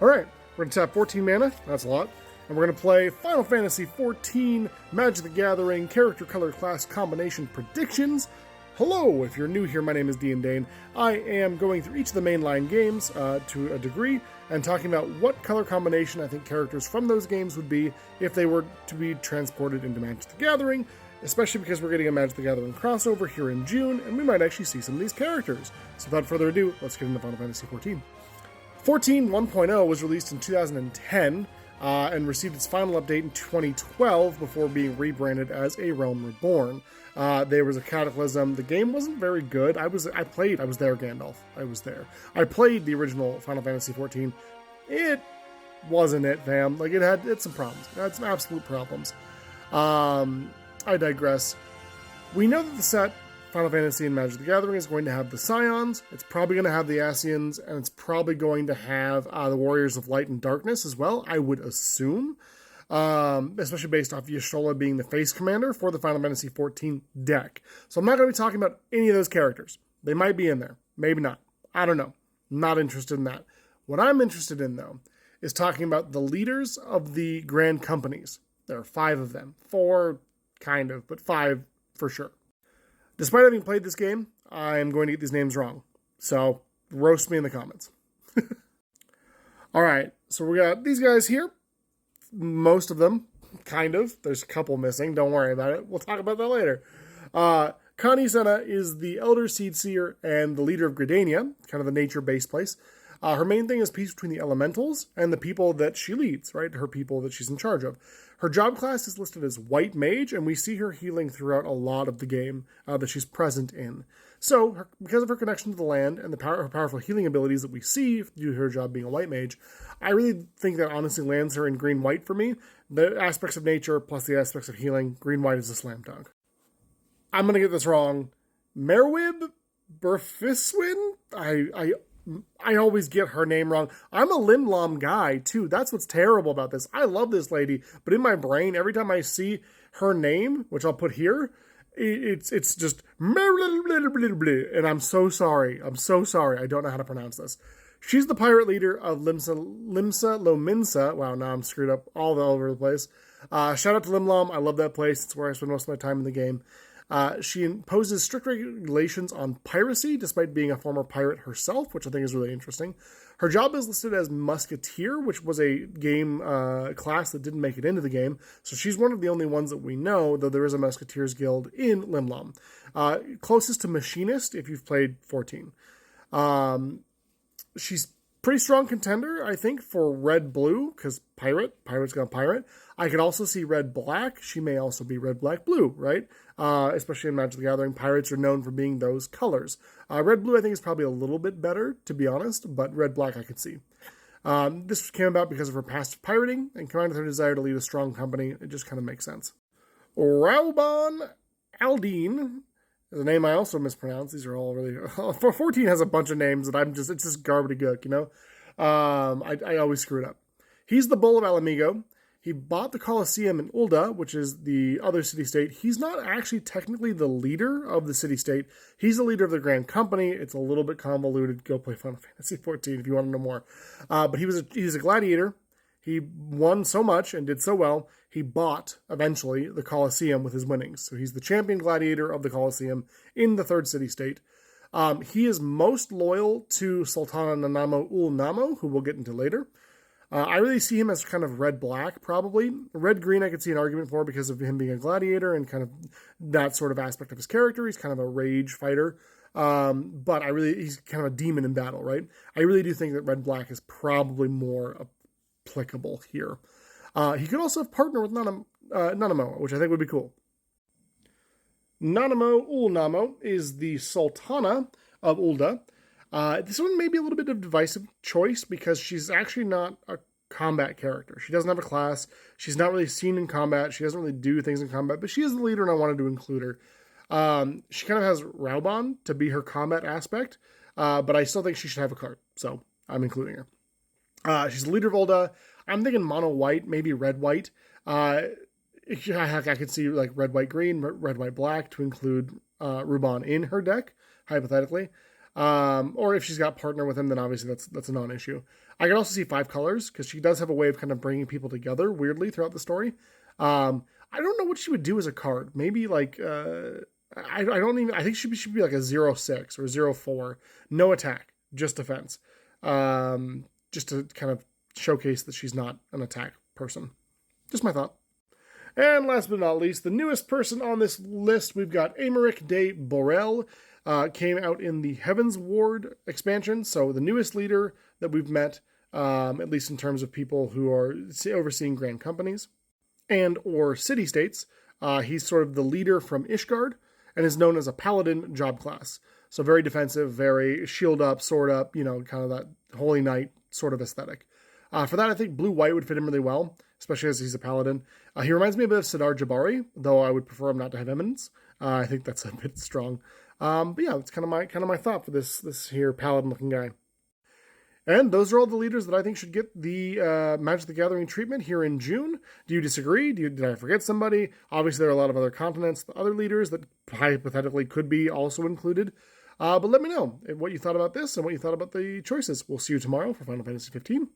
Alright, we're going to tap 14 mana, that's a lot, and we're going to play Final Fantasy XIV Magic the Gathering Character Color Class Combination Predictions. Hello, if you're new here, my name is Dean Dane. I am going through each of the mainline games to a degree, and talking about what color combination I think characters from those games would be if they were to be transported into Magic the Gathering, especially because we're getting a Magic the Gathering crossover here in June, and we might actually see some of these characters. So without further ado, let's get into Final Fantasy XIV. 14 1.0 was released in 2010 and received its final update in 2012 before being rebranded as A Realm Reborn. There was a cataclysm. The game wasn't very good. I was there, Gandalf. I was there. I played the original Final Fantasy XIV. It wasn't it, fam. Like, it had some problems. It had some absolute problems. I digress. We know that the set Final Fantasy and Magic the Gathering is going to have the Scions, it's probably going to have the Ascians, and it's probably going to have the Warriors of Light and Darkness as well, I would assume. Especially based off Y'shtola being the face commander for the Final Fantasy XIV deck. So I'm not going to be talking about any of those characters. They might be in there, maybe not. I don't know. Not interested in that. What I'm interested in, though, is talking about the leaders of the Grand Companies. There are 5 of them. 4, kind of, but 5 for sure. Despite having played this game, I'm going to get these names wrong. So, roast me in the comments. Alright, so we got these guys here. Most of them, kind of. There's a couple missing. Don't worry about it. We'll talk about that later. Connie Senna is the Elder Seed Seer and the leader of Gridania, kind of the nature-based place. Her main thing is peace between the elementals and the people that she leads, right? Her people that she's in charge of. Her job class is listed as White Mage, and we see her healing throughout a lot of the game that she's present in. So, because of her connection to the land and her powerful healing abilities that we see due to her job being a White Mage, I really think that honestly lands her in green-white for me. The aspects of nature plus the aspects of healing, green-white is a slam dunk. I'm going to get this wrong. Merwib Berfiswin? I always get her name wrong. I'm a Limlam guy, too. That's what's terrible about this. I love this lady, but in my brain, every time I see her name, which I'll put here, it's just... And I'm so sorry. I'm so sorry. I don't know how to pronounce this. She's the pirate leader of Limsa Lominsa. Wow, now I'm screwed up all over the place. Shout out to Limlam. I love that place. It's where I spend most of my time in the game. She imposes strict regulations on piracy, despite being a former pirate herself, which I think is really interesting. Her job is listed as Musketeer, which was a game class that didn't make it into the game. So she's one of the only ones that we know, though there is a Musketeers Guild in Limlam. Closest to Machinist, if you've played 14. She's pretty strong contender, I think, for red-blue, because pirate's gonna pirate. I could also see red-black. She may also be red-black-blue, right? Especially in Magic the Gathering, pirates are known for being those colors. Red-blue, I think, is probably a little bit better, to be honest, but red-black I could see. This came about because of her past pirating, and combined with her desire to lead a strong company, it just kind of makes sense. Raubon Aldine is a name I also mispronounce. These are all really... 14 has a bunch of names that it's just gobbledygook, you know? I always screw it up. He's the Bull of Alamigo. He bought the Colosseum in Ul'dah, which is the other city-state. He's not actually technically the leader of the city-state. He's the leader of the Grand Company. It's a little bit convoluted. Go play Final Fantasy XIV if you want to know more. But he's a gladiator. He won so much and did so well, he bought, eventually, the Colosseum with his winnings. So he's the champion gladiator of the Colosseum in the third city-state. He is most loyal to Sultana Nanamo Ul Namo, who we'll get into later. I really see him as kind of red-black, probably. Red-green I could see an argument for because of him being a gladiator and kind of that sort of aspect of his character. He's kind of a rage fighter. But he's kind of a demon in battle, right? I really do think that red-black is probably more applicable here. He could also have partnered with Nanamo, which I think would be cool. Nanamo Ul Namo is the Sultana of Ul'dah. This one may be a little bit of a divisive choice because she's actually not a combat character. She doesn't have a class. She's not really seen in combat. She doesn't really do things in combat, but she is the leader and I wanted to include her. She kind of has Raubon to be her combat aspect, but I still think she should have a card, so I'm including her. She's the leader of Ul'dah. I'm thinking mono white, maybe red white. I could see like red white green, red white black to include Ruban in her deck, hypothetically. Or if she's got partner with him, then obviously that's a non-issue. I can also see 5 colors because she does have a way of kind of bringing people together weirdly throughout the story. I don't know what she would do as a card. Maybe like I don't even. I think she should be like a 0-6 or 0-4, no attack, just defense. Just to kind of showcase that she's not an attack person. Just my thought. And last but not least, the newest person on this list, we've got Aymeric de Borel. Came out in the Heavens Ward expansion, so the newest leader that we've met, at least in terms of people who are overseeing grand companies and or city-states. He's sort of the leader from Ishgard and is known as a paladin job class. So very defensive, very shield up, sword up, kind of that Holy Knight sort of aesthetic. For that, I think blue-white would fit him really well, especially as he's a paladin. He reminds me a bit of Sidar Jabari, though I would prefer him not to have eminence. I think that's a bit strong. But yeah, it's kind of my thought for this here paladin-looking guy. And those are all the leaders that I think should get the Magic the Gathering treatment here in June. Do you disagree? Did I forget somebody? Obviously, there are a lot of other continents, other leaders that hypothetically could be also included. But let me know what you thought about this and what you thought about the choices. We'll see you tomorrow for Final Fantasy 15.